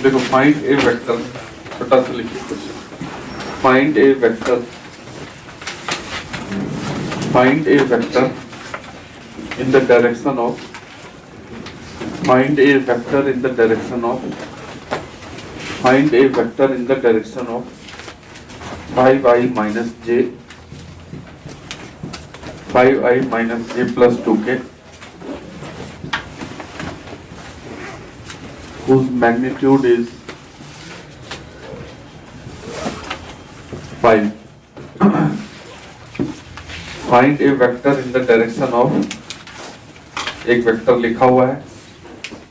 देखो फाइंड ए वेक्टर, छोटा सा लिखिए question, find A vector in the direction of find a vector in the direction of 5i minus j plus 2k whose magnitude is 5. Find a vector in the direction of, एक vector लिखा हुआ है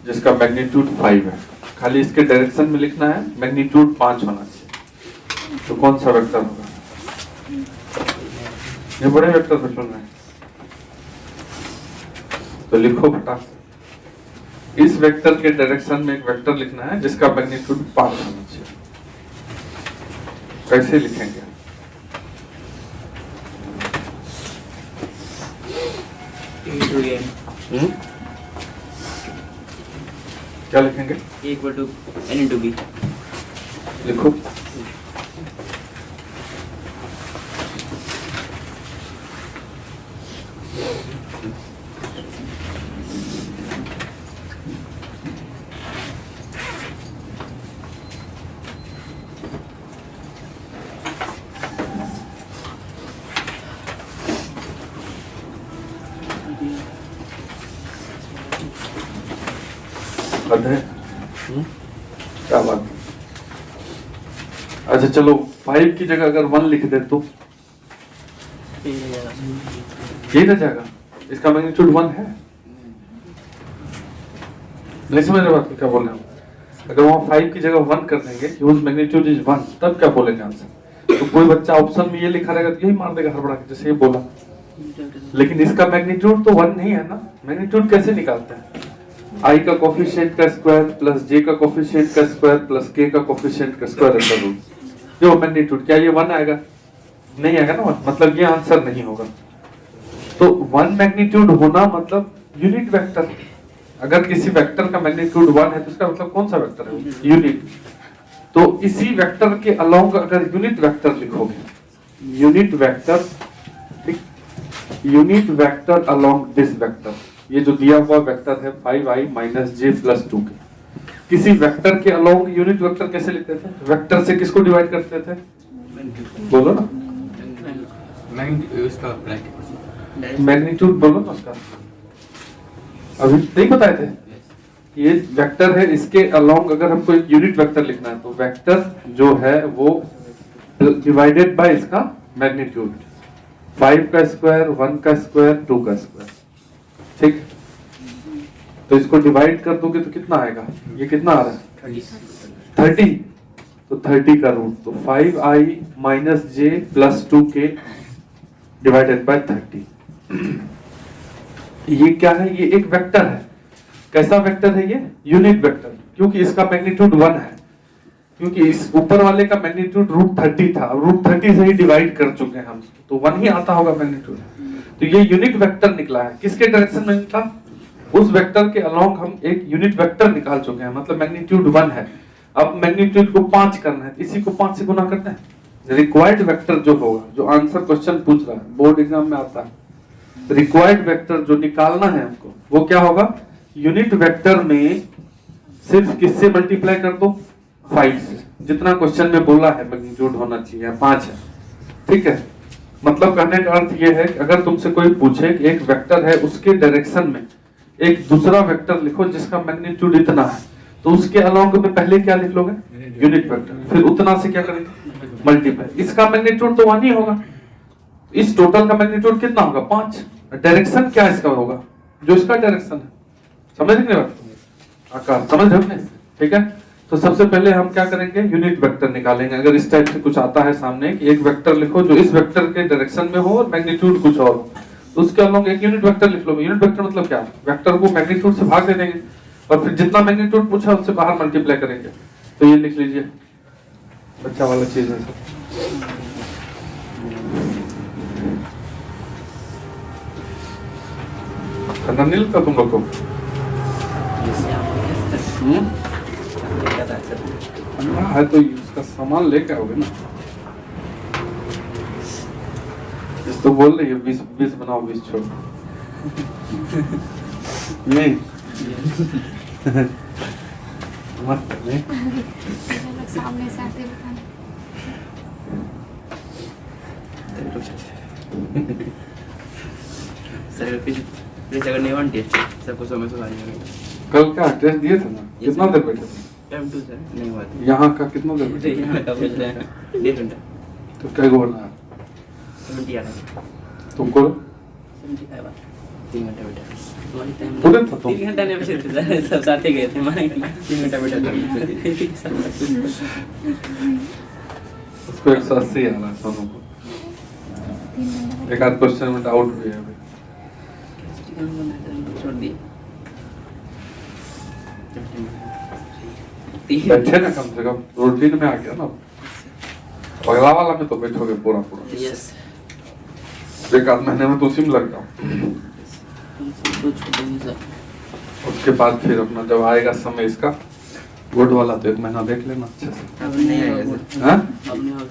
जिसका magnitude 5 है, खाली इसके direction में लिखना है, मैग्नीट्यूड 5 होना चाहिए। तो कौन सा वेक्टर होगा? ये बड़े वेक्टर क्वेश्चन है, तो लिखो फटाक से। इस वेक्टर के डायरेक्शन में एक वेक्टर लिखना है जिसका मैग्नीट्यूड 5 होना चाहिए। कैसे लिखेंगे? क्या लिखेंगे? n/b लिखो। क्या बात। अच्छा चलो 5 की जगह अगर 1 लिख दे तो ये ना जाएगा, इसका मैग्नीट्यूड 1 है। नहीं समझ रहे बात क्या बोल रहे हैं? अगर वहां 5 की जगह 1 कर देंगे कि उस मैग्नीट्यूड इज 1, तब क्या बोलेंगे आंसर? तो कोई बच्चा ऑप्शन में ये लिखा रहेगा तो यही मार देगा हड़बड़ा के, जैसे ये बोला। लेकिन इसका मैग्नीट्यूड तो 1 नहीं है ना, मैग्नीट्यूड कैसे निकालते हैं? i का कोफिशिएंट का स्क्वायर प्लस j का कोफिशिएंट का स्क्वायर प्लस k का कोफिशिएंट का स्क्वायर अंडर रूट, जो मैग्नीट्यूड, क्या ये 1 आएगा? नहीं आएगा ना, मतलब ये आंसर नहीं होगा। तो 1 मैग्नीट्यूड होना मतलब यूनिट वेक्टर। अगर किसी वेक्टर का मैग्नीट्यूड 1 है तो उसका मतलब कौन सा वेक्टर है? यूनिट। तो इसी वेक्टर के अलोंग अगर यूनिट वेक्टर लिखोगे, unit vector along this vector, ये जो दिया हुआ वेक्टर है 5i minus j plus 2k, किसी वेक्टर के अलोंग यूनिट वेक्टर कैसे लिखते थे? वेक्टर से किसको डिवाइड करते थे? बोलो ना, मैग्नीट्यूड बोलो ना उसका। अभी नहीं बताए थे? ये वेक्टर है, इसके अलोंग अगर हमको एक यूनिट वेक्टर लिखना है तो वेक्टर जो है वो डिवाइडेड बाय इसका मैग्नीट्यूड, 5 का स्क्वायर, 1 का स्क्वायर, 2 का स्क्वायर। ठीक, तो इसको डिवाइड कर दोगे तो कितना आएगा? ये कितना आ रहा है? 30। तो 30 का रूट, तो 5i minus j plus 2k divided by 30। ये क्या है? ये एक वेक्टर है। कैसा वेक्टर है ये? यूनिट वेक्टर, क्योंकि इसका मैग्नीट्यूड 1 है, क्योंकि इस ऊपर वाले का मैग्नीट्यूड √30 था, √30 से ही डिवाइड कर चुके हैं हम, तो 1 ही आता होगा मैग्नीट्यूड। तो ये यूनिट वेक्टर निकला है। किसके डायरेक्शन में निकला? उस वेक्टर के अलोंग हम एक यूनिट वेक्टर निकाल चुके हैं, मतलब मैग्नीट्यूड 1 है। अब मैग्नीट्यूड को 5 करना है, इसी को 5 से गुना करना है। रिक्वायर्ड वेक्टर जो होगा, जो आंसर क्वेश्चन पूछ रहा है, बोर्ड एग्जाम में आता है, रिक्वायर्ड वेक्टर जो निकालना है हमको, वो क्या होगा? यूनिट वेक्टर में सिर्फ किससे मल्टीप्लाई कर दो? 5 से। जितना क्वेश्चन में बोला है मैग्नीट्यूड होना चाहिए, 5 है। ठीक है, मतलब कहने का अर्थ ये है कि अगर तुमसे कोई पूछे कि एक वेक्टर है, उसके डायरेक्शन में एक दूसरा वेक्टर लिखो जिसका मैग्नीट्यूड इतना है, तो उसके अलोंग में पहले क्या लिख लोगे? यूनिट वेक्टर, फिर उतना से क्या करेंगे? मल्टीप्लाई। इसका मैग्नीट्यूड तो 1 ही होगा, इस टोटल का मैग्नीट्यूड कितना होगा? 5। डायरेक्शन क्या इसका होगा? जो इसका डायरेक्शन है। समझ रहे बात? आकार समझ रहे? ठीक है, तो सबसे पहले हम क्या करेंगे? यूनिट वेक्टर निकालेंगे। अगर इस टाइप से कुछ आता है सामने कि एक वेक्टर लिखो जो इस वेक्टर के डायरेक्शन में हो और मैग्नीट्यूड कुछ और हो, तो उसके अलोंग एक यूनिट वेक्टर लिख लो। यूनिट वेक्टर मतलब क्या? वेक्टर को मैग्नीट्यूड से भाग दे देंगे और फिर जितना मैग्नीट्यूड पूछा उससे बाहर मल्टीप्लाई करेंगे। तो ये लिख लीजिए, बच्चा वाला चीज है। करना नहीं लगता तुम लोग को? अंडा है तो उसका सामान लेके आओगे ना। इस तो बोल रही है 20 बनाओ 20 छोड़ो। नहीं मस्त नहीं सामने से आते बताना। सर प्लीज अगर नहीं वांट सबको समय से आ जाएगा। कल क्या टेस्ट दिए थे ना, कितना देर बैठे थे? टाइम टू सर नहीं हुआ था। यहाँ का कितना देर बैठे थे? यहाँ का बोल रहे हैं 1.5 घंटा तो क्या बोलना है 70 आ रहा है। तुमको? 75 बार 3 घंटा बैठा तुम्हारी टाइम पूरे था तुम? 3 घंटा नहीं बैठे थे सर, सब साथ ही गए थे माने 3 घंटा बैठा था। उसको 180 आ रहा है सोनू को। एक आध क्वेश्चन में डाउट भी है अभी। छोड़ दिए बैठे ना कम से कम, रूटीन में आ गया ना। अगला वाला में तो बैठोगे पूरा पूरा। यस एक आध महीने में तो उसी में लग जाओ। तो छोड़ेंगे सर। उसके बाद फिर अपना जब आएगा समय इसका गुड वाला तो 1 महीना देख लेना अच्छे से। अब नहीं आएगा सर। हाँ? अब नहीं होगा।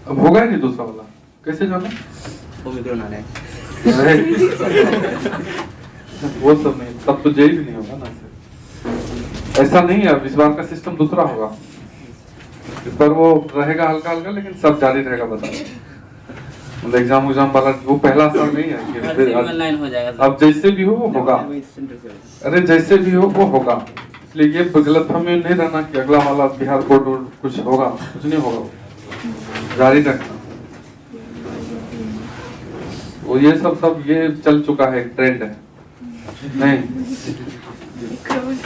अब होगा ही नहीं दूसरा वाला, कैसे जाने? ओमिक्रॉन आ रहा है। अरे, वो सब नहीं, तब तो जेई भी नहीं होगा ना। ऐसा नहीं है, इस बार का सिस्टम दूसरा होगा। इस बार वो रहेगा हल्का हल्का, लेकिन सब जारी रहेगा। बता मतलब एग्जाम वाला वो पहला साल नहीं है कि फिर ऑनलाइन हो जाएगा सर। अब जैसे भी हो वो होगा। अरे जैसे भी हो वो होगा, इसलिए ये गलतफहमी नहीं रहना कि अगला वाला बिहार बोर्ड कुछ होगा, कुछ नहीं होगा। जारी रखना। वो ये सब ये चल चुका है, एक ट्रेंड है। नहीं,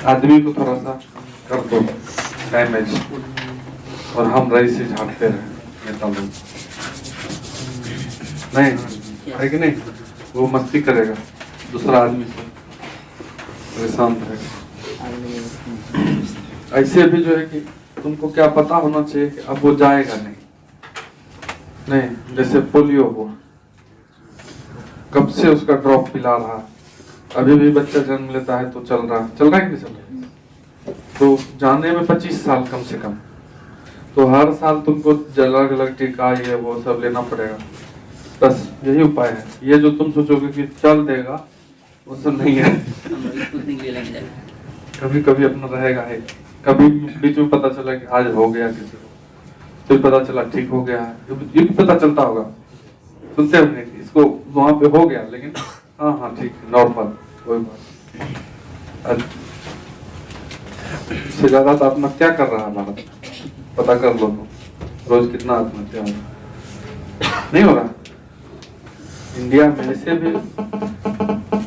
आदमी को थोड़ा सा कर दो डैमेज और हम रईस से झाड़ते रहे नेता लोग। नहीं है कि नहीं? वो मस्ती करेगा, दूसरा आदमी से परेशान रहेगा। ऐसे भी जो है कि तुमको क्या पता होना चाहिए कि अब वो जाएगा नहीं। जैसे पोलियो हुआ, कब से उसका ड्रॉप पिला रहा, अभी भी बच्चा जन्म लेता है तो चल रहा है कि नहीं चल रहा? तो जाने में 25 साल कम से कम। तो हर साल तुमको अलग अलग टीका ये वो सब लेना पड़ेगा। बस यही उपाय है। ये जो तुम सोचोगे कि चल देगा, वो सब नहीं है। कभी कभी अपना रहेगा है, कभी बीच में पता चला कि आज हो गया किसी को, फिर पता चला ठीक हो गया है। ये भी पता चलता होगा, सुनते होंगे कि इसको वहां पे हो गया, लेकिन हाँ ठीक है, नॉर्मल, कोई बात। इससे ज्यादा तो आत्महत्या कर रहा है भारत, पता कर लो रोज कितना आत्महत्या हो रहा, नहीं हो रहा इंडिया में। से भी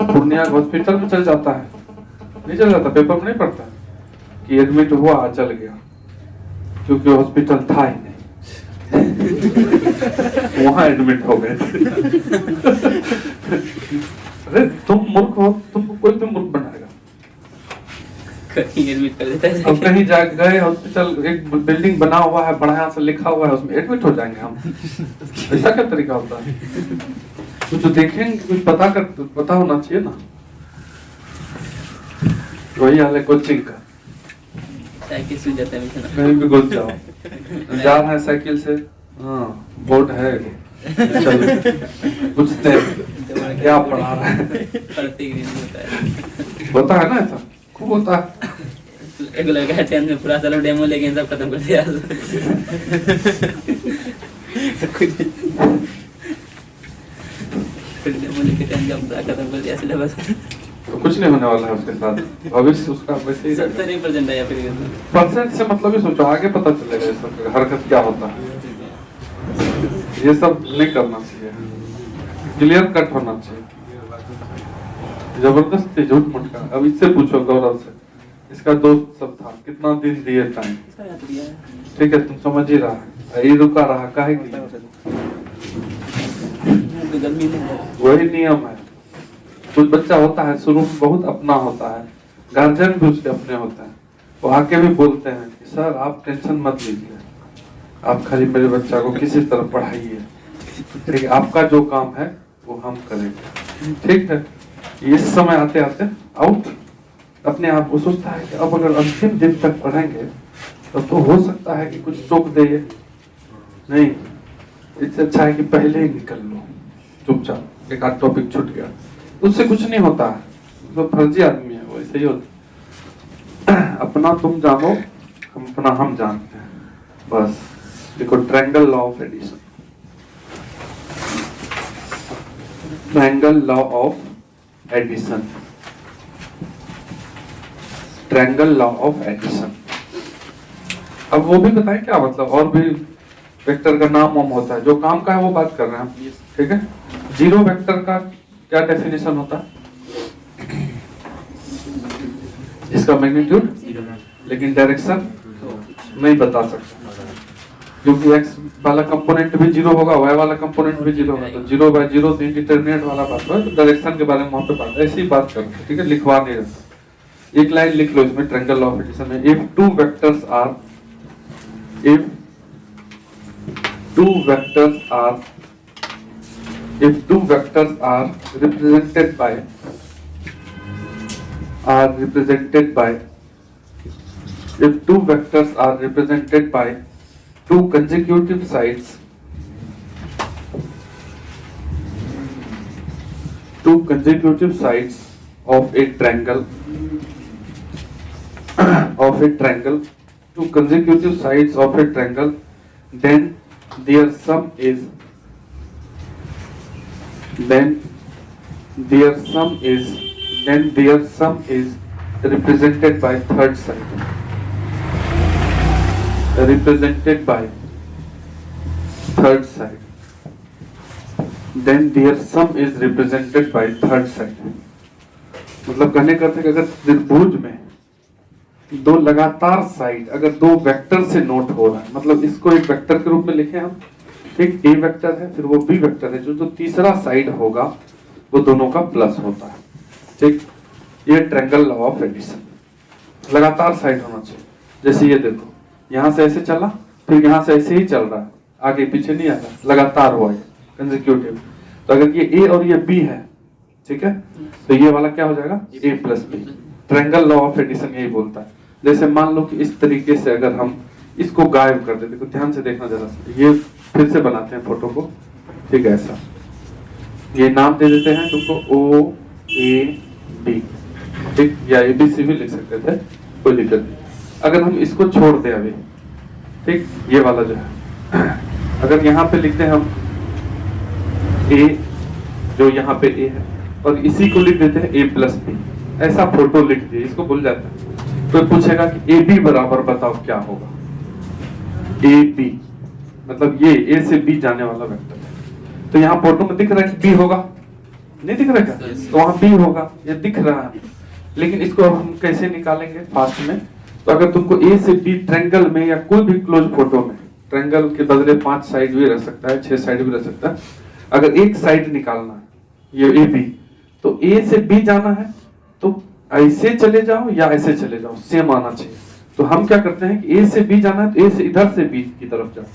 पूर्णिया हॉस्पिटल में चल जाता है, नहीं चल जाता, पेपर में नहीं पड़ता कि एडमिट हुआ चल गया, क्योंकि हॉस्पिटल था ही नहीं। वहां एडमिट हो गए। अरे तुम मूर्ख हो, तुमको कोई भी मूर्ख बनाएगा। कहीं एडमिट कर देता है। अब कहीं जा गए हॉस्पिटल, एक बिल्डिंग बना हुआ है, बढ़िया से लिखा हुआ है, उसमें एडमिट हो जाएंगे हम? ऐसा क्या तरीका होता है? कुछ तो देखेंगे, कुछ पता होना चाहिए ना। वही हाल है कोचिंग का, साइकिल से जाता है कहीं भी घुस जाओ, जा रहा है साइकिल से, हाँ बोर्ड है, चलो पूछते हैं क्या पढ़ा रहा है। होता है ना, ऐसा खूब होता है। एक लड़का है 10th में, पूरा साल डेमो लेके सब खत्म कर दिया। डेमो लेके 10th का पूरा खत्म कर दिया सिलेबस। तो कुछ नहीं होने वाला है उसके साथ, भविष्य उसका वैसे ही 70% आया फिर। परसेंट से मतलब ही सोचो, आगे पता चलेगा ये सब हरकत क्या होता है। ये सब नहीं करना चाहिए, क्लियर कट होना चाहिए, जबरदस्ती झूठ मत कर। अब इससे पूछो गौरव से, इसका दोस्त सब था, कितना दिन दिए टाइम, ठीक है तुम समझ ही रहा है, ये रुका रहा काहे के लिए? वही नियम है। कुछ बच्चा होता है शुरू में बहुत अपना होता है, गार्जियन भी उसके अपने होता है, वो आके भी बोलते हैं कि सर आप टेंशन मत लीजिए, आप खाली मेरे बच्चा को किसी तरह पढ़ाइए, ठीक है, आपका जो काम है वो हम करेंगे, ठीक है। इस समय आते आते आउट अपने आप को सोचता है कि अब अगर अंतिम दिन तक पढ़ेंगे तब तो हो सकता है कि कुछ टोक दे। नहीं, इससे अच्छा है कि पहले ही निकल लो चुपचाप, एक आध टॉपिक छूट गया उससे कुछ नहीं होता। तो फर्जी आदमी है वो, ऐसे ही होता। अपना तुम जानो, अपना हम जानते हैं, बस। देखो triangle law of addition, triangle law of addition, triangle law of addition. अब वो भी बताएं क्या मतलब, और भी वेक्टर का नाम वाम होता है, जो काम का है वो बात कर रहे हैं हम, ठीक है। जीरो वेक्टर का क्या डेफिनेशन होता है? इसका मैग्नीट्यूड, लेकिन डायरेक्शन नहीं बता सकता, क्योंकि x वाला कंपोनेंट भी जीरो होगा, y वाला कंपोनेंट भी जीरो होगा, तो जीरो बाय जीरो इंडिटरमिनेट वाला बात है। तो डायरेक्शन के बारे में वहां पे बात, ऐसी बात करते हैं, ठीक है, लिखवा नहीं रहता। एक लाइन लिख लो इसमें ट्रायंगल लॉ ऑफ एडिशन में, if two vectors are represented by two consecutive sides of a triangle, then their sum is represented by third side, then their sum is represented by third side। मतलब कहने का अर्थ है कि अगर त्रिभुज में दो लगातार साइड, अगर दो वेक्टर से नोट हो रहा है, मतलब इसको एक वेक्टर के रूप में लिखे हम, एक ए वेक्टर है, फिर वो बी वेक्टर है, जो तीसरा साइड होगा वो दोनों का प्लस होता है, ठीक। ये ट्रायंगल लॉ ऑफ एडिशन, लगातार साइड होना चाहिए। जैसे ये देखो, यहाँ से ऐसे चला, फिर यहाँ से ऐसे ही चल रहा है, आगे पीछे नहीं आ रहा, लगातार हुआ है, कंसेक्यूटिव। तो अगर ये ए और ये बी है, ठीक है, तो ये वाला क्या हो जाएगा, A plus B. Triangle law of addition यही बोलता है। जैसे मान लो कि इस तरीके से अगर हम इसको गायब कर देते, तो ध्यान से देखना जरा सा, ये फिर से बनाते हैं फोटो को, ठीक है, ऐसा ये नाम दे देते हैं तुमको ओ ए बी, ठीक, या ए बी सी भी लिख सकते थे, कोई दिक्कत नहीं। अगर हम इसको छोड़ दें अभी, ठीक, ये वाला जो है, अगर यहाँ पे लिखते हैं हम ए, जो यहाँ पे ए है, और इसी को लिख देते हैं ए प्लस बी, ऐसा फोटो लिख दिए, इसको भूल जाते हैं। तो पूछेगा कि ए बी बराबर बताओ क्या होगा, ए बी मतलब ये ए से बी जाने वाला वेक्टर है। तो यहाँ फोटो में दिख रहा है कि बी होगा, नहीं दिख रहा है, तो वहां बी होगा, ये दिख रहा है। लेकिन इसको अब हम कैसे निकालेंगे फास्ट में? तो अगर तुमको ए से बी ट्रायंगल में या कोई भी क्लोज फोटो में, ट्रायंगल के बदले 5 साइड भी रह सकता है, 6 साइड भी रह सकता है, अगर एक साइड निकालना है, ये ए बी, तो ए से बी जाना है तो ऐसे चले जाओ या ऐसे चले जाओ, सेम आना चाहिए। तो हम क्या करते हैं कि ए से बी जाना है, तो ए से इधर से बी की तरफ जाओ,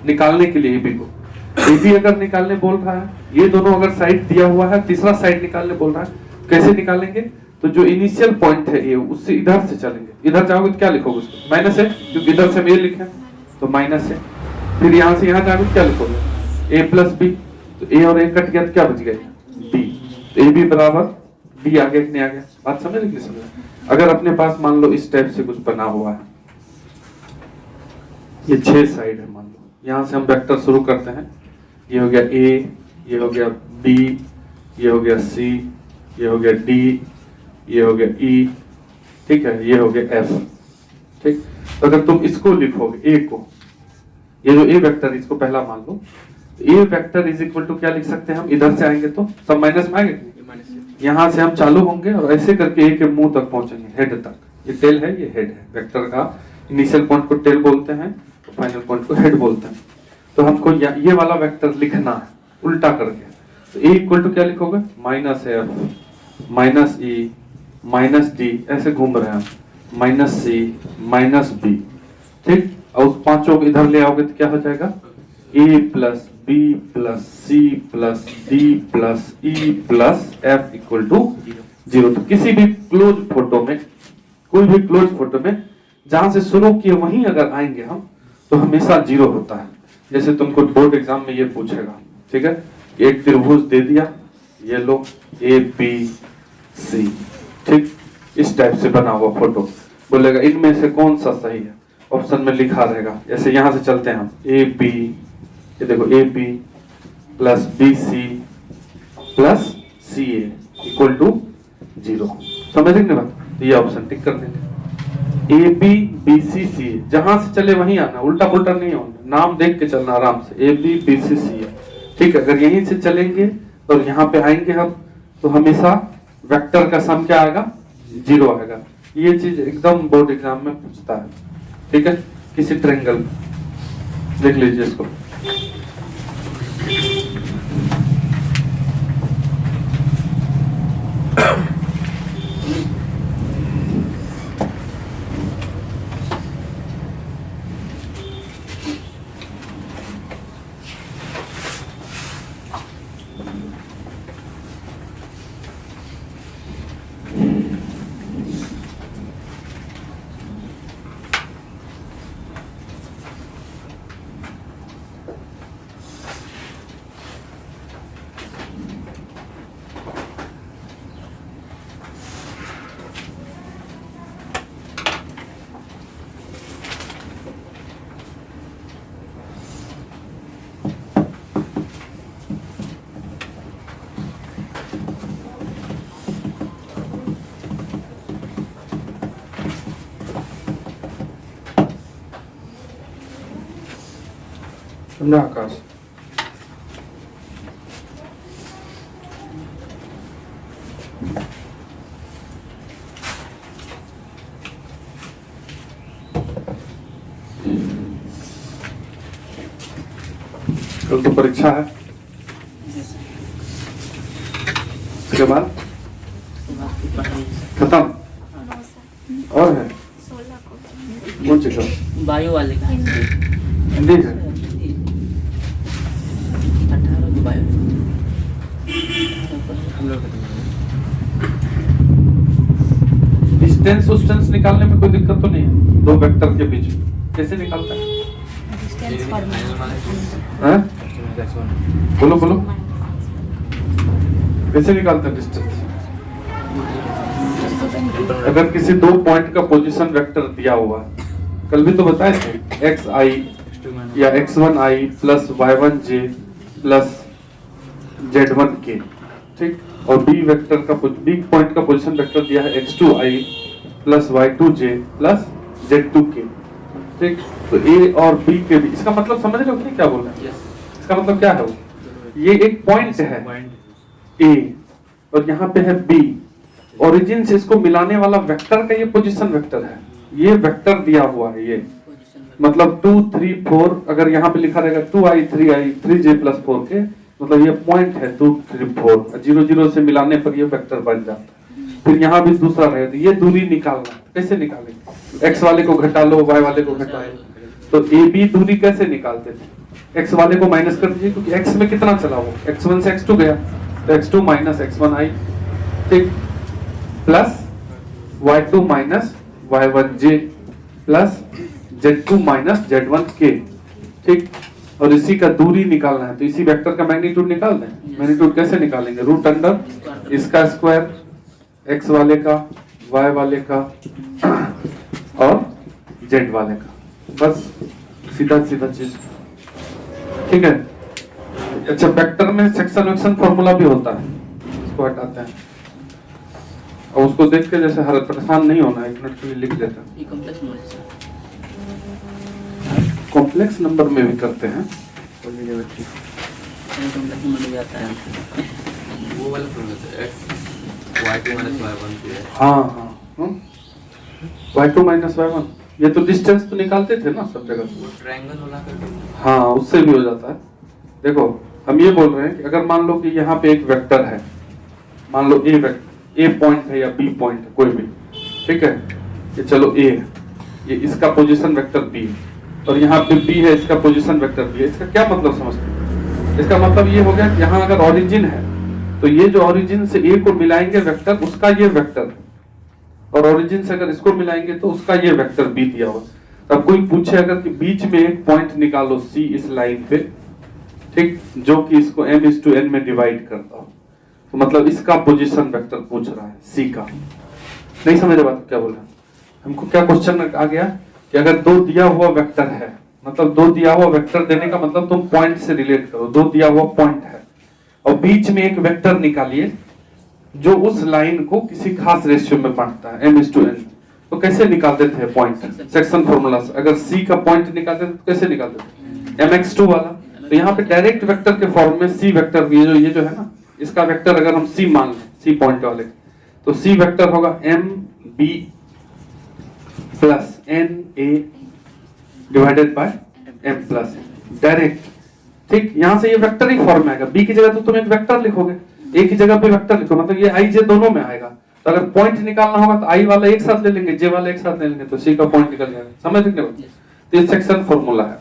निकालने के लिए ए बी को। ए बी अगर निकालने बोल रहा है, ये दोनों अगर साइड दिया हुआ है, तीसरा साइड निकालने बोल रहा है, कैसे निकालेंगे? तो जो इनिशियल पॉइंट है ए, उससे इधर से चलेंगे। इधर जाओगे तो क्या लिखोगे उसको? माइनस है, क्योंकि इधर से हम ए लिखे तो माइनस है। फिर यहाँ से यहाँ जाओगे क्या लिखोगे? ए प्लस बी, तो ए और ए कट गया तो क्या बच गया? बी। तो ए बी बराबर बी, आगे नहीं आ गया। बात समझ नहीं समझ? अगर अपने पास मान लो इस टाइप से कुछ बना हुआ है, ये 6 साइड है मान लो, यहाँ से हम वेक्टर शुरू करते हैं। ये हो गया ए, ये हो गया बी, ये हो गया सी, ये हो गया डी, ये हो गया ई, ठीक है, ये हो गया एफ, ठीक। तो अगर तुम इसको लिखोगे ए को, ये जो ए वेक्टर इसको पहला मान लो, ए वेक्टर इज इक्वल टू क्या लिख सकते हैं हम? इधर से आएंगे तो सब माइनस में आएंगे, यहाँ से हम चालू होंगे और ऐसे करके ए के मुंह तक पहुंचेंगे, हेड तक। ये टेल है, ये हेड है। वेक्टर का इनिशियल पॉइंट को टेल बोलते हैं, फाइनल पॉइंट को हेड बोलते हैं। तो हमको ये वाला वेक्टर लिखना है उल्टा करके। तो ए इक्वल टू क्या लिखोगे? Minus F minus E minus D, ऐसे घूम रहे हैं, माइनस सी माइनस बी, ठीक। और उस पांचों को इधर ले आओगे तो क्या हो जाएगा? A plus B plus C plus D plus E plus F equal to 0। तो किसी भी क्लोज फोटो में कोई भी क्लोज फोटो में जहां से शुरू किए वहीं अगर आएंगे हम तो हमेशा 0 होता है। जैसे तुमको बोर्ड एग्जाम में ये पूछेगा, ठीक है, एक त्रिभुज दे दिया, ये लो ABC, ठीक, इस टाइप से बना हुआ फोटो, बोलेगा इनमें से कौन सा सही है, ऑप्शन में लिखा रहेगा। जैसे यहां से चलते हैं हम, AB, ये देखो AB plus BC plus CA equal to 0, समझ रहे बात? तो ये ऑप्शन टिक कर देंगे। AB BC CA जहां से चले वहीं आना, उल्टा पुल्टा नहीं होना, नाम देख के चलना आराम से, AB BC CA, ठीक है। अगर यहीं से चलेंगे और यहाँ पे आएंगे हम तो हमेशा वेक्टर का सम क्या आएगा, 0 आएगा। ये चीज एकदम बोर्ड एग्जाम में पूछता है, ठीक है, किसी ट्रायंगल देख लीजिए इसको। समझा आकाश? कल तो परीक्षा है, उसके बाद खत्म और है 16 को कौन सी क्लास? बायो वाले का हिंदी है। 18 की बायो हम लोग डिस्टेंस उस्टेंस निकालने में कोई दिक्कत तो नहीं है, दो वेक्टर के बीच में कैसे निकालता है? डिस्टेंस फॉर्मूला हैं? बोलो बोलो, कैसे निकालते हैं डिस्टेंस? अगर किसी दो पॉइंट का पोजीशन वेक्टर दिया हुआ है, कल भी तो बताए थे, xi या x1i plus y1j plus z1k, ठीक, और b वेक्टर का b पॉइंट का पोजीशन वेक्टर दिया है x2i plus y2j plus z2k, ठीक। तो a और b के बीच, इसका मतलब समझ रहे हो कि क्या बोल रहे हैं? इसका मतलब क्या है वो? ये एक पॉइंट है a और यहाँ पे है b, ओरिजिन से इसको मिलाने वाला वेक्टर का ये पोजीशन वेक्टर है, ये वेक्टर दिया हुआ है, ये मतलब 2 3 4, अगर यहाँ पे लिखा रहेगा 2i 3i 3j plus 4k, मतलब ये पॉइंट है 2 3 4, 0 0 से मिलाने पर ये वेक्टर बन जाता है। फिर यहाँ भी दूसरा रहेगा, ये दूरी निकालना, कैसे निकालेंगे? x वाले को घटा लो, y वाले को घटा लो, तो AB दूरी कैसे निकालते थे? x वाले को माइनस कर दीजिए, क्योंकि x में कितना चला वो, x1 से x2 गया, तो x2 माइनस x1i, ठीक, plus y2 minus y1j plus z2 minus z1k, ठीक। और इसी का दूरी निकालना है, तो इसी वेक्टर का मैग्नीट्यूड निकाल दें। मैग्नीट्यूड कैसे निकालेंगे? रूट अंडर इसका स्क्वायर, x वाले का, y वाले का और z वाले का, बस सीधा सीधा चीज, ठीक है। अच्छा, वेक्टर में सेक्शन वेक्शन फॉर्मूला भी होता है, इसको हटाते हैं और उसको देख के जैसे हर परेशान नहीं होना, 1 मिनट के लिए लिख देते हैं। कॉम्प्लेक्स नंबर में भी करते हैं, वो वाला हाँ हाँ, y2 माइनस y1, ये तो डिस्टेंस तो निकालते थे ना सब जगह, ट्रायंगल वाला करके, हाँ उससे भी हो जाता है। देखो हम ये बोल रहे हैं कि अगर मान लो कि यहाँ पे एक वेक्टर है, मान लो ए पॉइंट है या बी पॉइंट है, कोई भी, ठीक है, ये चलो ए है, ये इसका पोजीशन वेक्टर बी है, और यहाँ पे बी है, इसका पोजीशन वेक्टर बी है। इसका क्या मतलब समझते हैं? इसका मतलब ये हो गया कि यहाँ अगर ओरिजिन है तो ये जो ओरिजिन से ए को मिलाएंगे वेक्टर, उसका ये वेक्टर, और ओरिजिन से अगर इसको मिलाएंगे तो उसका ये वेक्टर बी दिया हुआ। तब कोई पूछे अगर कि बीच में एक पॉइंट निकालो सी इस लाइन पे, ठीक, जो कि इसको m/n में डिवाइड करता हो, तो मतलब इसका पोजीशन वेक्टर पूछ रहा है सी का। नहीं समझ बात क्या बोल रहे हैं? हमको क्या क्वेश्चन आ गया कि अगर दो दिया हुआ वेक्टर है, मतलब दो दिया हुआ वेक्टर देने का मतलब तुम पॉइंट से रिलेट करो, दो दिया हुआ पॉइंट है और बीच में एक वेक्टर निकालिए जो उस लाइन को किसी खास रेशियो में बांटता है m/n। तो कैसे निकाल देते हैं पॉइंट? सेक्शन फॉर्मूला से। अगर सी का पॉइंट निकालते हैं तो कैसे निकालते हैं? mx2 वाला। तो यहाँ पे डायरेक्ट वेक्टर के फॉर्म में सी वेक्टर, ये जो है ना, इसका वेक्टर अगर हम सी मान लें, सी पॉइंट वाले, तो सी वेक्टर होगा mb plus na divided by m plus direct. ठीक, यहां से ये वेक्टर ही फॉर्म में आएगा। बी की जगह तो तुम एक वेक्टर लिखोगे, ए की जगह पे वेक्टर लिखो, मतलब ये आई जे दोनों में आएगा। तो अगर पॉइंट निकालना होगा तो आई वाला एक साथ ले लेंगे, जे वाला एक साथ ले लेंगे, तो सी का पॉइंट निकल जाएगा। समझ रहे हो? तो ये सेक्शन फॉर्मूला है।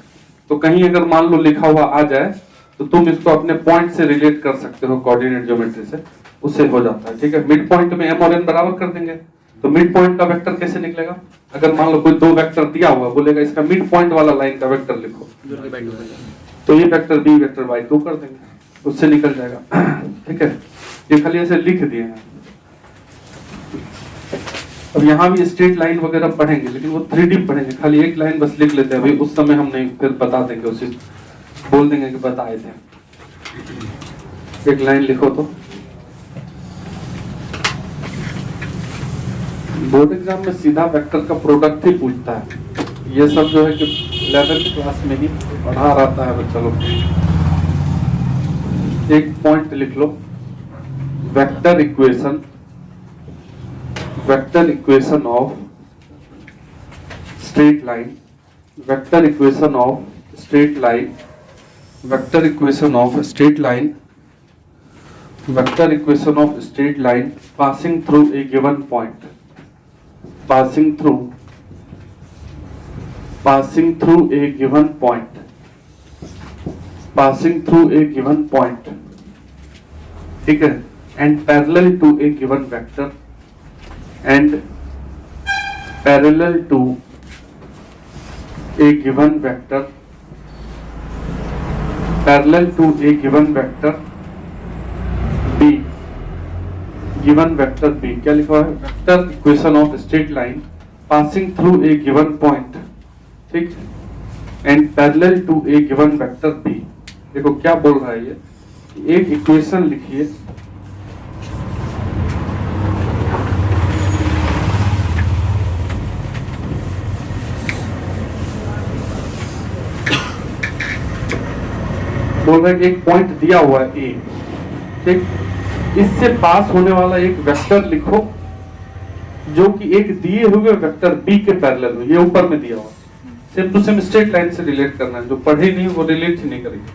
तो कहीं अगर मान लो लिखा हुआ आ जाए तो तुम इसको अपने पॉइंट से रिलेट कर सकते हो, कोऑर्डिनेट ज्योमेट्री से, उससे हो जाता है। ठीक है, मिड पॉइंट में m और n बराबर कर देंगे तो मिड पॉइंट का वेक्टर कैसे निकलेगा? अगर मान लो कोई दो वेक्टर दिया हुआ, बोलेगा इसका मिड पॉइंट वाला लाइन का वेक्टर लिखो, तो ये वेक्टर b वेक्टर y2 कर देंगे, उससे निकल जाएगा। ठीक है, ये खाली ऐसे लिख दिए हैं। अब यहाँ भी स्ट्रेट लाइन वगैरह पढ़ेंगे, लेकिन वो 3D पढ़ेंगे, खाली एक लाइन बस लिख लेते हैं अभी, उस समय हम नहीं, फिर बता देंगे, उसे बोल देंगे कि बताए थे। एक लाइन लिखो तो बोर्ड एग्जाम में सीधा वेक्टर का प्रोडक्ट ही पूछता है। ये सब जो है कि 11th क्लास में ही पढ़ा रहता है बच्चा लोग। एक पॉइंट लिख लो, vector equation of straight line, vector equation of straight line, vector equation of straight line, vector equation of straight line passing through a given point, passing through a given point, passing through a given point, ठीक है, and parallel to a given vector, and parallel to a given vector, parallel to a given vector b, given vector b, क्या लिखा है? Vector equation of straight line passing through a given point, ठीक, and parallel to a given vector b। देखो क्या बोल रहा है ये, एक इक्वेशन लिखिए बोल रहा है कि एक पॉइंट दिया हुआ है ए, ठीक, इससे पास होने वाला एक वेक्टर लिखो जो कि एक दिए हुए वेक्टर बी के पैरेलल हो। ये ऊपर में दिया हुआ, same to same straight line से रिलेट करना है। जो पढ़े नहीं वो रिलेट ही नहीं करेंगे।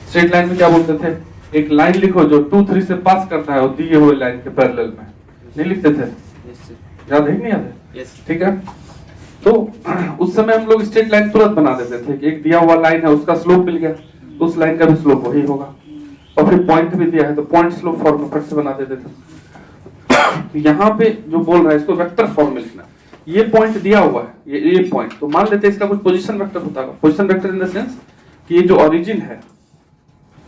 स्ट्रेट लाइन में क्या बोलते थे? एक लाइन लिखो जो 2, 3 से पास करता है और दिए हुए लाइन के पैरेलल में, नहीं लिखते थे? याद है कि नहीं याद है? ठीक है, तो उस समय हम लोग स्ट्रेट लाइन तुरंत बना देते थे कि एक दिया हुआ लाइन है, उसका स्लोप मिल गया तो उस लाइन का भी स्लोप वही होगा, और फिर पॉइंट भी दिया है तो पॉइंट स्लोप फॉर्म फट से बना देते थे। यहाँ पे जो बोल रहा है इसको वेक्टर फॉर्म में लिखना। ये पॉइंट दिया हुआ है, ये पॉइंट, तो मान लेते हैं इसका कुछ पोजीशन वेक्टर होता है। Position vector in the sense कि ये जो ओरिजिन है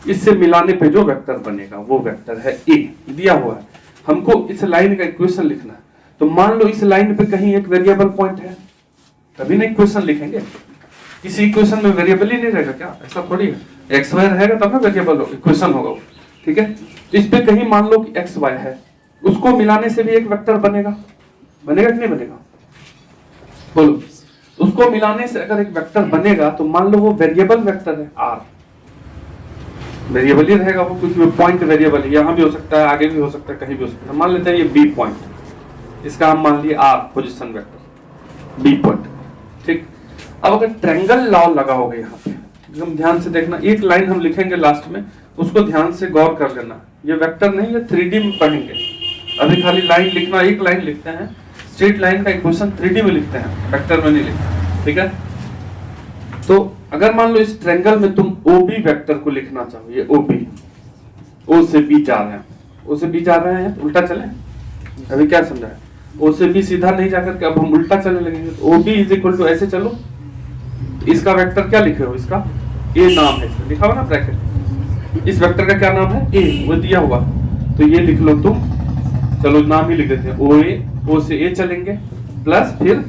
इससे मिलाने पे जो वेक्टर बनेगा वो वेक्टर है ए, दिया हुआ है। हमको इस लाइन का इक्वेशन लिखना है, तो मान लो इस लाइन पे कहीं एक वेरिएबल पॉइंट है, तभी ना इक्वेशन लिखेंगे। किसी इक्वेशन में वेरिएबल ही नहीं रहेगा क्या? ऐसा थोड़ी है, एक्स वाई रहेगा तब ना वेरिएबल इक्वेशन होगा, ठीक है। तो इस पे कहीं मान लो कि एक्स वाई है, उसको मिलाने से भी एक वेक्टर बनेगा, बनेगा कि नहीं बनेगा? बोलो, उसको मिलाने से अगर एक वेक्टर बनेगा तो मान लो वो वेरिएबल वेक्टर है आर, वेरिएबल ही रहेगा वो, क्योंकि वो पॉइंट वेरिएबल है, यहाँ भी हो सकता है, आगे भी हो सकता है, कहीं भी हो सकता है। मान लेते हैं ये बी पॉइंट, इसका हम मान लिए R position vector B point, ठीक। अब अगर ट्रायंगल लॉ लगाओगे यहाँ पे, एकदम ध्यान से देखना, एक लाइन हम लिखेंगे लास्ट में, उसको ध्यान से गौर कर लेना। ये वेक्टर नहीं, ये 3D में पढ़ेंगे, अभी खाली लाइन लिखना, एक लाइन लिखते हैं, स्ट्रेट लाइन का इक्वेशन 3D में लिखते हैं, वेक्टर में नहीं लिखते, ठीक है। तो अगर मान लो इस ट्रायंगल में तुम OB वेक्टर को लिखना चाहो, ये OB, O से B जा रहे हैं, O से B जा रहे हैं, उल्टा चले, अभी क्या समझा है? ओ से बी सीधा नहीं जाकर के अब हम उल्टा चलने लगेंगे, तो O B is equal to ऐसे चलो, इसका वेक्टर क्या लिखे हो, इसका ए नाम है, इसमें लिखा हुआ ना ब्रैकेट, इस वेक्टर का क्या नाम है, ए, वो दिया हुआ, तो ये लिख लो तुम, चलो नाम ही लिख देते हैं, ओ ए, ओ से ए चलेंगे प्लस फिर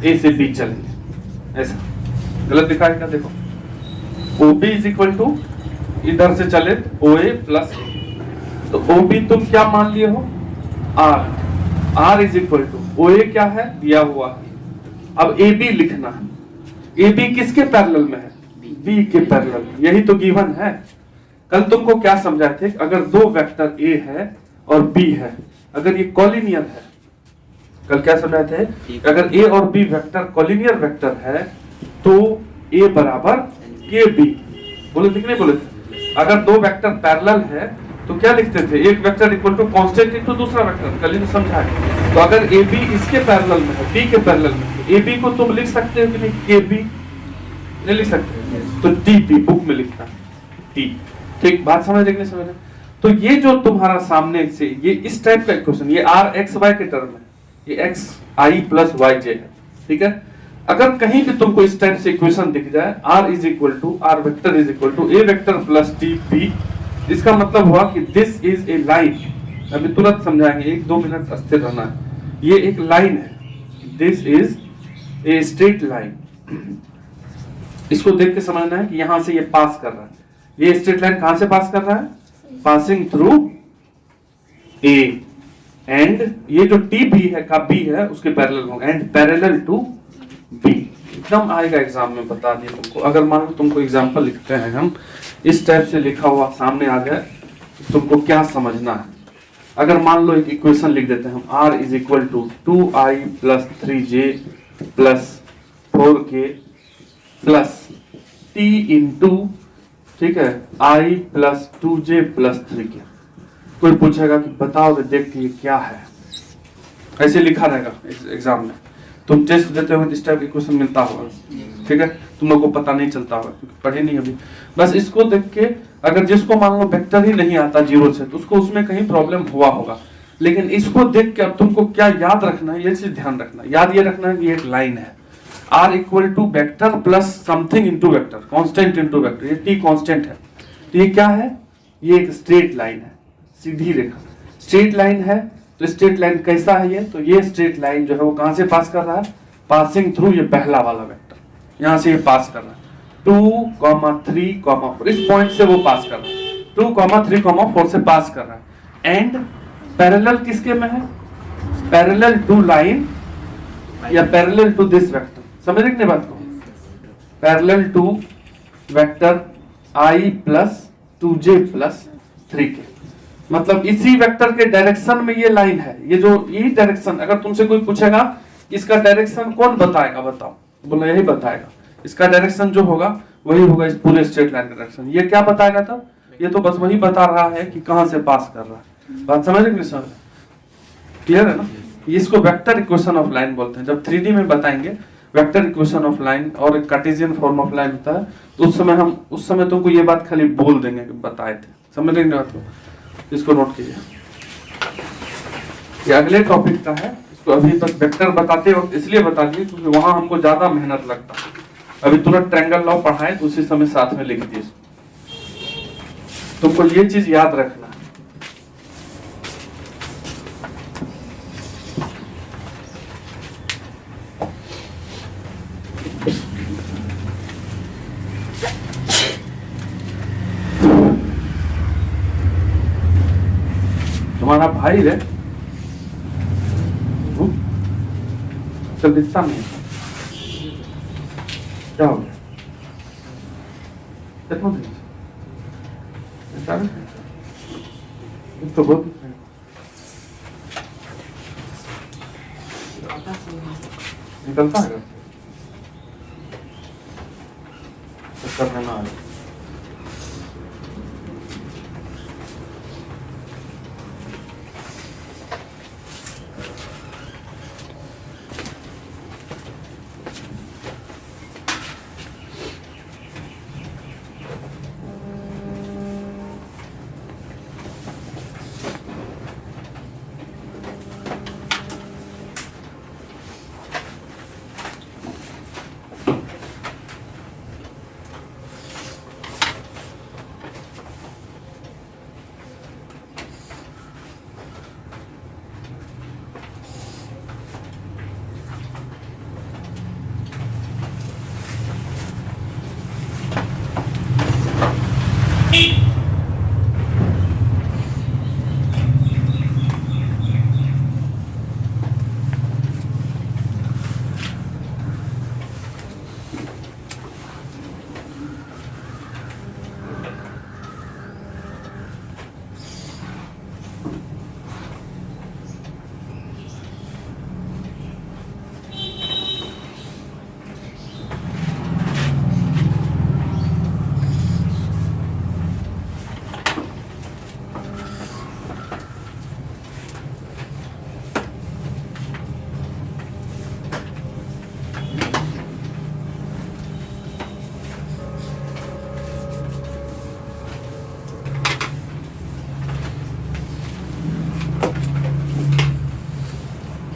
ए से बी चलेंगे, ऐसा गलत लिखा है क्या, देखो O B is equal to इधर से चले ओ ए प्लस, तो ओ बी तुम क्या मान लिए हो, R, R is equal to O A क्या है दिया हुआ है, अब ए बी लिखना है, ए बी किसके पैरेलल में है, बी के पैरेलल, यही तो गिवन है। कल तुमको क्या समझाए थे, अगर दो वेक्टर ए है और बी है, अगर ये कॉलिनियर है, कल क्या समझाए थे, अगर ए और बी वेक्टर कॉलिनियर वेक्टर है तो ए बराबर के बी, बोले थे कि नहीं बोले थे, अगर दो वेक्टर पैरेलल है तो क्या लिखते थे, एक vector equal to constant into दूसरा वेक्टर, कल ही तो समझाए। तो अगर ए बी इसके पैरेलल में है, बी के पैरेलल में, ए बी को तुम लिख सकते हो कि नहीं, के बी नहीं लिख सकते, तो टी पी बुक में लिखना टी, ठीक, बात समझ रहे कि नहीं समझ रहे। तो ये जो तुम्हारा सामने से ये इस टाइप का इक्वेशन, ये आर एक्स वाई के टर्म है, ये एक्स आई प्लस वाई जे है, ठीक है। अगर कहीं भी तुमको इस टाइप से इक्वेशन दिख जाए, R is equal to R vector is equal to A vector plus T P, इसका मतलब हुआ कि दिस इज ए लाइन, अभी तुरंत समझाएंगे, 1-2 मिनट अस्थिर रहना है, ये एक लाइन है, this is a straight line, इसको देख के समझना है कि यहां से ये पास कर रहा है, ये स्ट्रेट लाइन कहां से पास कर रहा है, पासिंग थ्रू ए, एंड ये जो टी बी है का बी है उसके पैरेलल होगा, एंड पैरेलल टू बी, एकदम आएगा एग्जाम में, बता दिए तुमको। अगर मान लो तुमको एग्जांपल लिखते हैं हम, इस टाइप से लिखा हुआ सामने आ जाए, तुमको क्या समझना है, अगर मान लो एक इक्वेशन लिख देते हैं हम, r is equal to 2i plus 3j plus 4k plus t into, ठीक है, i plus 2j plus 3k, कोई पूछेगा कि बताओ रे देख ये क्या है, ऐसे लिखा रहेगा एग्जाम में, तुम टेस्ट देते हो इस टाइप का इक्वेशन मिलता होगा, ठीक है, तुम लोगों को पता नहीं चलता होगा क्योंकि पढ़े नहीं अभी, बस इसको देख के अगर जिसको मान लो वेक्टर ही नहीं आता जीरो से, तो उसको उसमें कहीं प्रॉब्लम हुआ होगा, लेकिन इसको देख के अब तुमको क्या याद रखना है, ये चीज ध्यान रखना, याद ये रखना है कि एक लाइन है, R equal to vector plus something into vector, constant into vector, ये टी कांस्टेंट है, तो ये क्या है, ये एक स्ट्रेट लाइन है, सीधी रेखा, स्ट्रेट लाइन है, तो स्ट्रेट लाइन कैसा है ये, तो ये स्ट्रेट लाइन जो है वो कहां से पास कर रहा है, पासिंग थ्रू ये पहला वाला वेक्टर, यहां से ये पास कर रहा है 2, 3, 4, इस पॉइंट से वो पास कर रहा है, 2, 3, 4 से पास कर रहा है, एंड पैरेलल किसके में है, पैरेलल टू लाइन या पैरेलल टू दिस वेक्टर, समझ रहे बात को, parallel to vector i plus 2j plus 3k, मतलब इसी वेक्टर के डायरेक्शन में ये लाइन है, ये जो ये डायरेक्शन, अगर तुमसे कोई पूछेगा इसका डायरेक्शन कौन बताएगा, बताओ, बोला यही बताएगा, इसका डायरेक्शन जो होगा वही होगा इस पूरे स्ट्रेट लाइन का डायरेक्शन, ये क्या बताएगा तब, ये तो बस वही बता रहा है कि कहां से पास कर रहा है, बात समझ रहे हैं, क्लियर है ना, इसको वेक्टर इक्वेशन ऑफ लाइन बोलते हैं, जब 3D में बताएंगे वेक्टर इक्वेशन ऑफ लाइन और एक कार्टेशियन फॉर्म ऑफ लाइन होता है, तो उस समय तुमको ये बात खाली बोल देंगे कि बताए थे, समझ रहे बात को, इसको नोट कीजिए, ये अगले टॉपिक का है, इसको अभी तक वेक्टर बताते वक्त इसलिए बता दिए क्योंकि वहां हमको ज्यादा मेहनत लगता है, अभी तुरंत ट्रायंगल लॉ पढ़ाए तो उसी समय साथ में लिख दिए, तुमको ये चीज याद रखना है। तुम्हारा भाई रे सब दिखता नहीं, क्या हो गया, कितना दिन तो बहुत निकलता है करने ना आ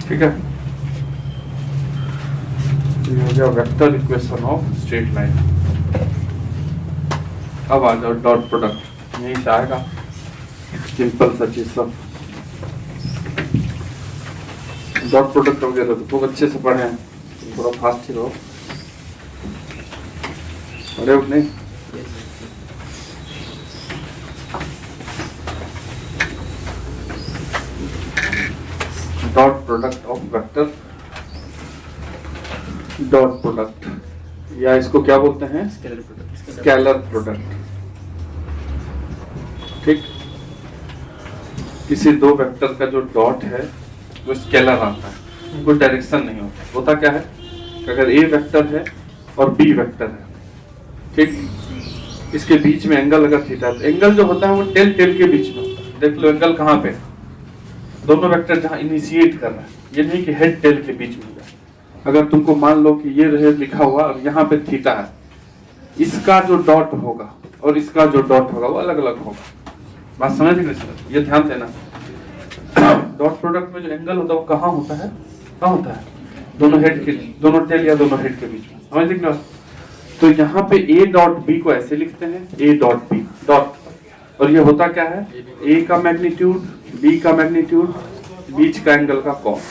ठीक है, तो ये हो गया vector equation of straight line. अब आ जाओ डॉट प्रोडक्ट, यहीं से आएगा सिंपल सा चीज सब। डॉट प्रोडक्ट वगैरह तो खूब अच्छे से पढ़े हैं, थोड़ा फास्ट ही रहो, पढ़े हो नहीं? Dot product of vector, dot product, या इसको क्या बोलते हैं? Scalar product. Scalar product. ठीक, किसी दो वेक्टर का जो डॉट है वो स्केलर आता है, कोई डायरेक्शन नहीं होता। होता क्या है कि अगर ए वेक्टर है और बी वेक्टर है, ठीक, इसके बीच में एंगल अगर थीटा, तो एंगल जो होता है वो टेल टेल के बीच में होता है। देख लो एंगल कहाँ पे, दोनों वेक्टर जहाँ इनिशिएट कर रहा है, ये नहीं कि हेड टेल के बीच में होगा। अगर तुमको मान लो कि ये रहे लिखा हुआ और यहाँ पे थीटा है, इसका जो डॉट होगा और इसका जो डॉट होगा वो अलग अलग होगा। बात समझ नहीं सर, ये ध्यान देना। डॉट प्रोडक्ट में जो एंगल होता है वो कहाँ होता है? कहाँ होता है? दोनों हेड के, दोनों टेल या दोनों हेड के बीच में, समझ नहीं? तो यहाँ पे ए डॉट बी को ऐसे लिखते हैं, ए डॉट बी डॉट, और ये होता क्या है? ए का मैग्नीट्यूड, बी का मैग्नीट्यूड, बीच का एंगल का कॉस,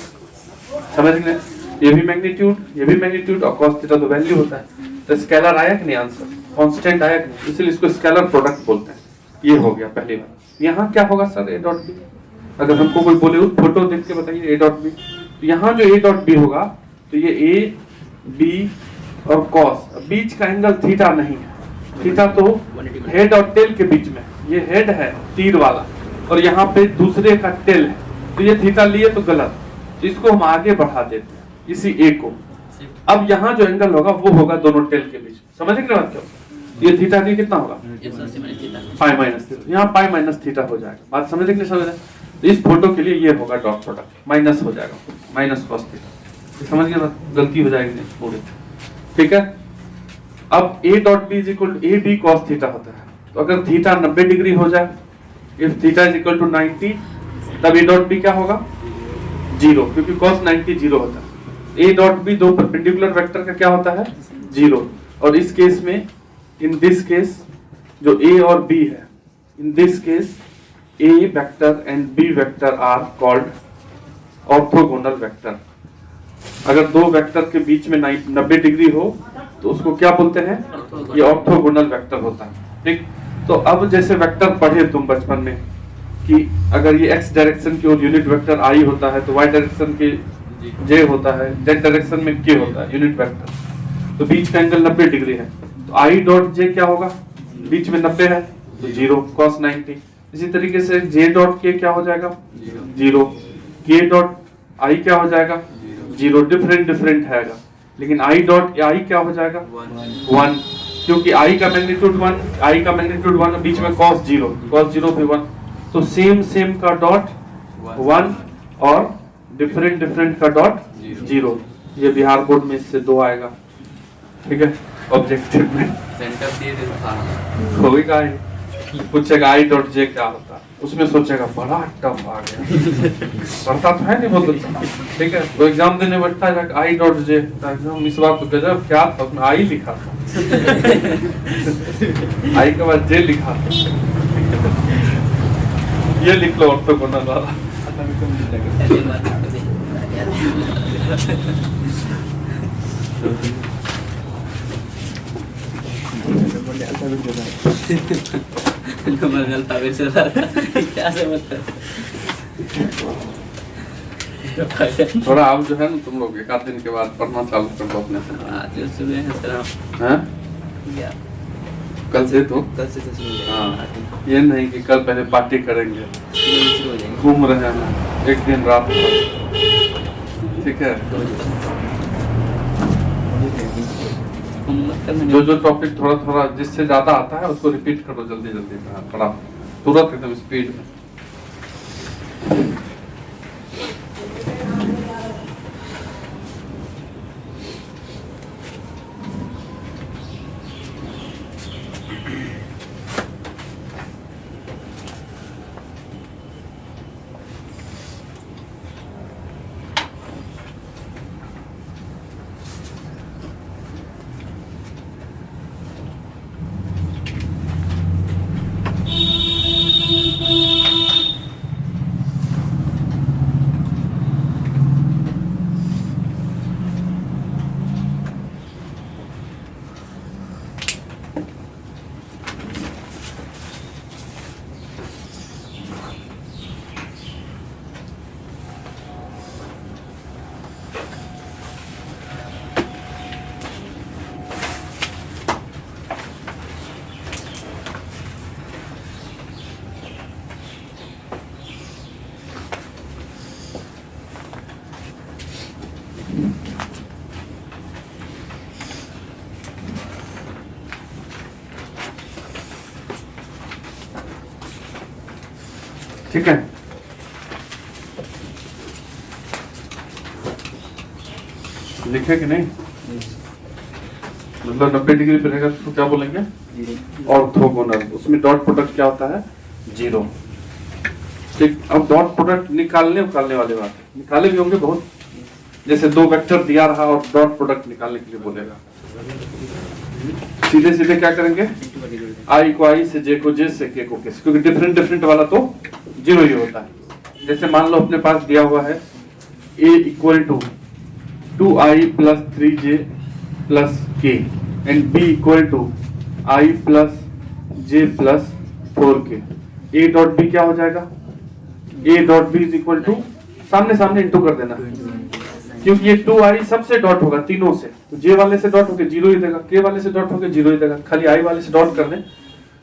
समझ गए? ये भी मैग्नीट्यूड, ये भी मैग्नीट्यूड, और कॉस थीटा तो वैल्यू होता है। तो स्केलर आया कि नहीं आंसर? कांस्टेंट आया कि नहीं? इसलिए इसको स्केलर प्रोडक्ट बोलते हैं। ये हो गया पहली बार। यहाँ क्या होगा सर? ए डॉट बी। अगर हमको कोई बोले उस फोटो देख के बताइए ए डॉट बी, तो यहाँ जो ए डॉट बी होगा, तो ये ए बी और कॉस, बीच का एंगल थीटा नहीं है, थीटा तो हेड और टेल के बीच में, ये हेड है तीर वाला और यहाँ पे दूसरे का टेल है, तो ये थीटा लिए तो गलत, तो इसको हम आगे बढ़ा देते हैं इसी ए को। अब यहाँ जो एंगल होगा वो होगा दोनों टेल के बीच, समझ गए बात? क्या ये थीटा नहीं कितना होगा? पाई माइनस थीटा, यहाँ पाई माइनस थीटा हो जाएगा। बात समझ नहीं समझ? तो इस फोटो के लिए ये होगा डॉट प्रोडक्ट, माइनस हो जाएगा, माइनस कॉस थीटा, समझ गए बात? गलती हो जाएगी नहीं पूरी, ठीक है। अब A dot B is equal to A B cos theta होता है, तो अगर थीटा 90 डिग्री हो जाए, if theta is equal to 90, तब ए डॉट बी क्या होगा? 0, क्योंकि कॉस 90 0 होता है। ए डॉट बी दो परपेंडिकुलर वेक्टर का क्या होता है? 0। और इस केस में, इन दिस केस, जो ए और बी है, in this case A vector and B vector are called orthogonal vector. अगर दो वेक्टर के बीच में 90 डिग्री हो तो उसको क्या बोलते हैं? ये ऑर्थोगोनल वेक्टर होता है, ठीक। तो अब जैसे वेक्टर पढ़े तुम बचपन में कि अगर ये x डायरेक्शन की ओर यूनिट वेक्टर i होता है, तो y डायरेक्शन के j होता है, z डायरेक्शन में k होता है यूनिट वेक्टर, तो बीच का एंगल 90 डिग्री है, तो i डॉट j क्या होगा? बीच में 90 है तो 0 cos 90। इसी तरीके से j डॉट k क्या हो जाएगा? 0। k डॉट i क्या हो जाएगा? 0। डिफरेंट है, लेकिन i डॉट i क्या हो जाएगा? 1, क्योंकि i का मैग्नीट्यूड 1, बीच में cos 0 भी 1, तो सेम का डॉट 1 और डिफरेंट का डॉट 0। ये बिहार बोर्ड में इससे 2 आएगा, ठीक है, ऑब्जेक्टिव में सेंटर दिए देता होगा। पूछेगा आई डॉट जे क्या होता है, उसमें सोचेगा बड़ा टफ आ गया, पढ़ता तो है नहीं बहुत अच्छा, ठीक है। वो एग्जाम देने बैठता है आई डॉट जे, हम इस बार तो गजब क्या था, उसमें आई लिखा था आई के बाद जे लिखा था। ये लिख लो ऑर्थोगोनल वाला। क्या से मतलब थोड़ा आप जो है ना तुम लोग एक आध दिन के बाद पढ़ना चालू कर दो अपने से। आज सुबह है सर हैं? या कल से तो कल से शुरू हो हाँ, ये नहीं कि कल पहले पार्टी करेंगे, शुरू हो जाएंगे। घूम रहे हैं एक दिन रात भर, ठीक है। जो टॉपिक थोड़ा जिससे ज्यादा आता है उसको रिपीट करो जल्दी थोड़ा तुरंत एकदम स्पीड में। ठीक है, लिखे कि नहीं? मतलब 90 डिग्री पे रहेगा तो क्या बोलेंगे? ऑर्थोगोनल। उसमें डॉट प्रोडक्ट क्या होता है? 0। ठीक, अब डॉट प्रोडक्ट निकालने वाले बात निकाले भी होंगे बहुत, जैसे दो वेक्टर दिया रहा और डॉट प्रोडक्ट निकालने के लिए बोलेगा, सीधे सीधे क्या करेंगे? आई को आई से, जे को जे से, के को के से, क्योंकि डिफरेंट डिफरेंट वाला तो 0 ही होता है। जैसे मान लो अपने पास दिया हुआ है a equal to 2i plus 3j plus k and b equal to i plus j plus 4k। a dot b क्या हो जाएगा? a dot b is equal to, सामने सामने इंटू कर देना, क्योंकि ये 2i सबसे डॉट होगा तीनों से, तो j वाले से डॉट होके 0 ही देगा, k वाले से डॉट होके 0 ही देगा, खाली i वाले से डॉट कर दें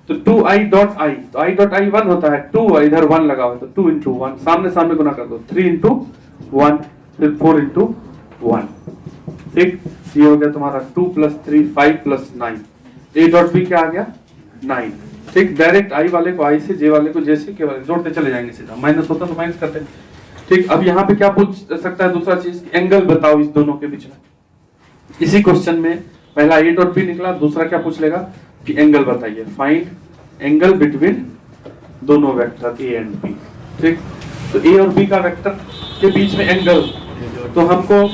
तो 2i डॉट i, तो i डॉट i 1 होता है, 2 इधर 1 लगा हुआ तो 2 इंटू 1, सामने सामने गुना कर दो, 3 इंटू 1 फिर 4 इंटू 1। ठीक, ये हो गया तुम्हारा 2 plus 3 5 plus 9। a dot b क्या आ गया? 9। ठीक, डायरेक्ट i वाले को i से, j वाले को j से, k वाले जोड़ते चले जाएंगे सीधा, माइनस होता तो माइनस करते। ठीक, अब यहाँ पे क्या पूछ सकता है? दूसरा चीज, एंगल बताओ इस दोनों के बीच में। इसी क्वेश्चन में पहला a डॉट b निकला, दूसरा क्या पूछ लेगा कि एंगल बताइए, फाइंड एंगल बिटवीन दोनों वेक्टर a एंड b। ठीक, तो a और b का वेक्टर के बीच में एंगल, तो हमको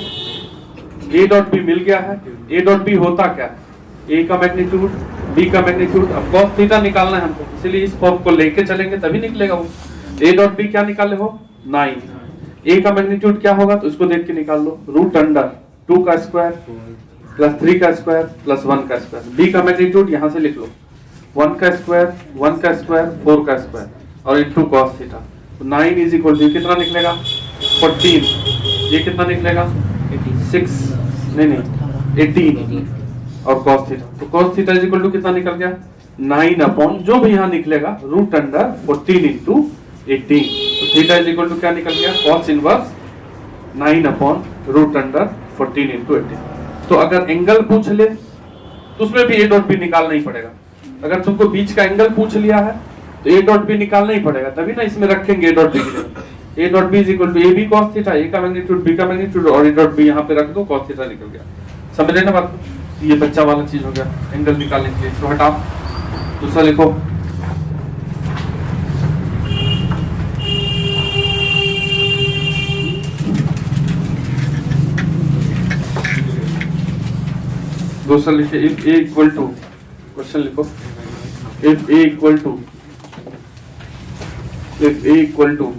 a डॉट b मिल गया है। a डॉट b होता क्या है? a का मैग्नीट्यूड, b का मैग्नीट्यूड, अब cos थीटा निकालना है हमको, इसलिए इस फॉर्म को लेके चलेंगे तभी निकलेगा वो। a डॉट b क्या निकाले हो? 9। a का मैग्नीट्यूड क्या होगा तो इसको देख के निकाल लो, रूट अंडर 2 का स्क्वायर प्लस 3 का स्क्वायर प्लस 1 का स्क्वायर। b का मैग्नीट्यूड यहाँ से लिख लो, 1 का स्क्वायर 1 का स्क्वायर 4 का स्क्वायर और इनटू cos थीटा। तो 9 इज इक्वल टू कितना निकलेगा? 14। ये कितना निकलेगा? 6 नहीं 18 और cos थीटा, तो cos theta is equal to कितना निकल गया? 9 अपॉन जो भी यहाँ निकलेगा रूट अंडर 14 इंटू 18। तो थीटा इज इक्वल टू क्या निकल गया? cos inverse 9 upon root under 14 into 18। तो अगर एंगल पूछ ले तो उसमें भी a डॉट b निकालना ही पड़ेगा। अगर तुमको बीच का एंगल पूछ लिया है तो a डॉट b निकालना ही पड़ेगा, तभी ना इसमें रखेंगे a डॉट b की जगह। a dot b is equal to ab cos theta, a का मैग्नीट्यूड b का मैग्नीट्यूड और a डॉट b यहाँ पे रख दो, cos थीटा निकल गया। समझ रहे ना बात? ये बच्चा वाला चीज हो गया एंगल निकालने के लिए। तो हटाओ, दूसरा लिखो, दूसरा लिखिए, if a equal to, question लिखो, if a equal to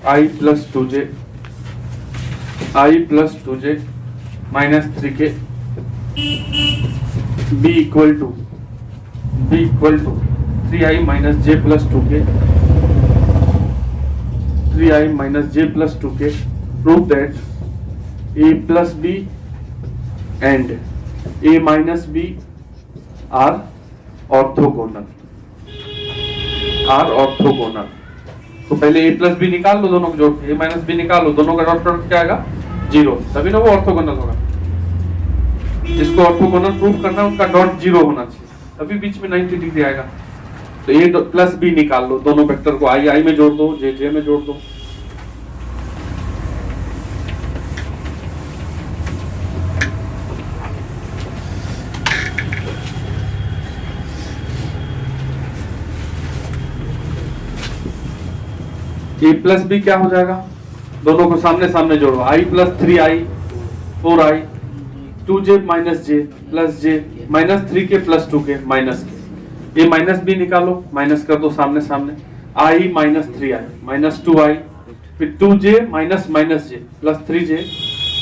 i plus 2j minus 3k, b equal to 3i minus j plus 2k, 3i minus j plus 2k, prove that a plus b and a minus b are orthogonal. तो पहले a plus b निकाल लो, दोनों को जोड़ के a minus b निकाल लो, दोनों का डॉट प्रोडक्ट क्या आएगा? 0, तभी ना वो ऑर्थोगोनल होगा। जिसको ऑर्थोगोनल प्रूफ करना है उनका डॉट 0 होना चाहिए, तभी बीच में 90 डिग्री आएगा। तो a प्लस b निकाल लो, दोनों वेक्टर को i में जोड़ दो, j में जोड़ दो। a प्लस बी क्या हो जाएगा? दोनों को सामने सामने जोड़ो, i plus 3i 4i 2j minus j plus j minus 3k plus 2k minus k। a minus b निकालो, माइनस कर दो सामने सामने, i minus 3i minus 2i फिर 2j minus minus j plus 3j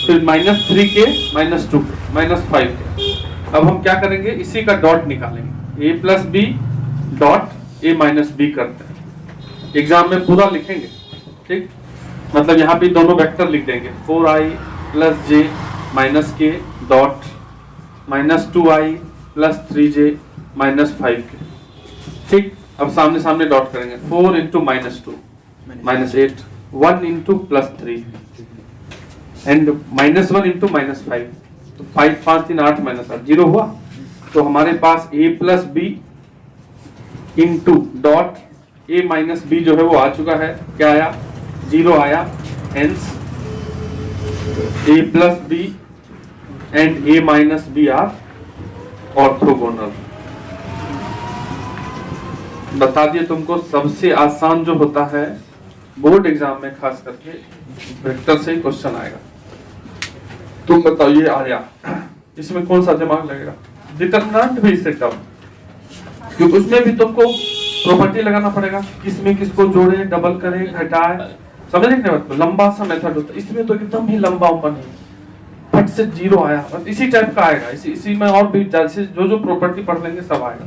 फिर minus 3k minus 2k minus 5k। अब हम क्या करेंगे? इसी का डॉट निकालेंगे, a plus b dot a minus b करते हैं। एग्जाम में पूरा लिखेंगे, ठीक, मतलब यहाँ पे दोनों वेक्टर लिख देंगे, 4i plus j minus k dot minus 2i plus 3j minus 5k। ठीक, अब सामने सामने डॉट करेंगे, 4 into minus 2 minus 8, 1 into plus 3 and -1 into -5, तो 5 5 3 8 -8 0 हुआ। तो हमारे पास a plus B into dot a minus B जो है वो आ चुका है, क्या आया 0 आया, hence a plus B and a minus B are orthogonal. बता दिए तुमको, सबसे आसान जो होता है बोर्ड एग्जाम में खास करके वेक्टर से ही क्वेश्चन आएगा। तुम बताओ ये आया, इसमें कौन सा दिमाग लगेगा? डिटरमिनेंट भी इससे कम, क्योंकि उसमें भी तुमको प्रॉपर्टी लगाना पड़ेगा, किसमें किसको जोड़े, डबल करे, घटाए, समझने के बाद लंबा सा मेथड होता है। इसमें तो एकदम ही लंबा ऊपर नहीं, फट से 0 आया, इसी टाइप का आएगा। इसी में और भी जैसे जो प्रॉपर्टी पढ़ लेंगे सब आएगा।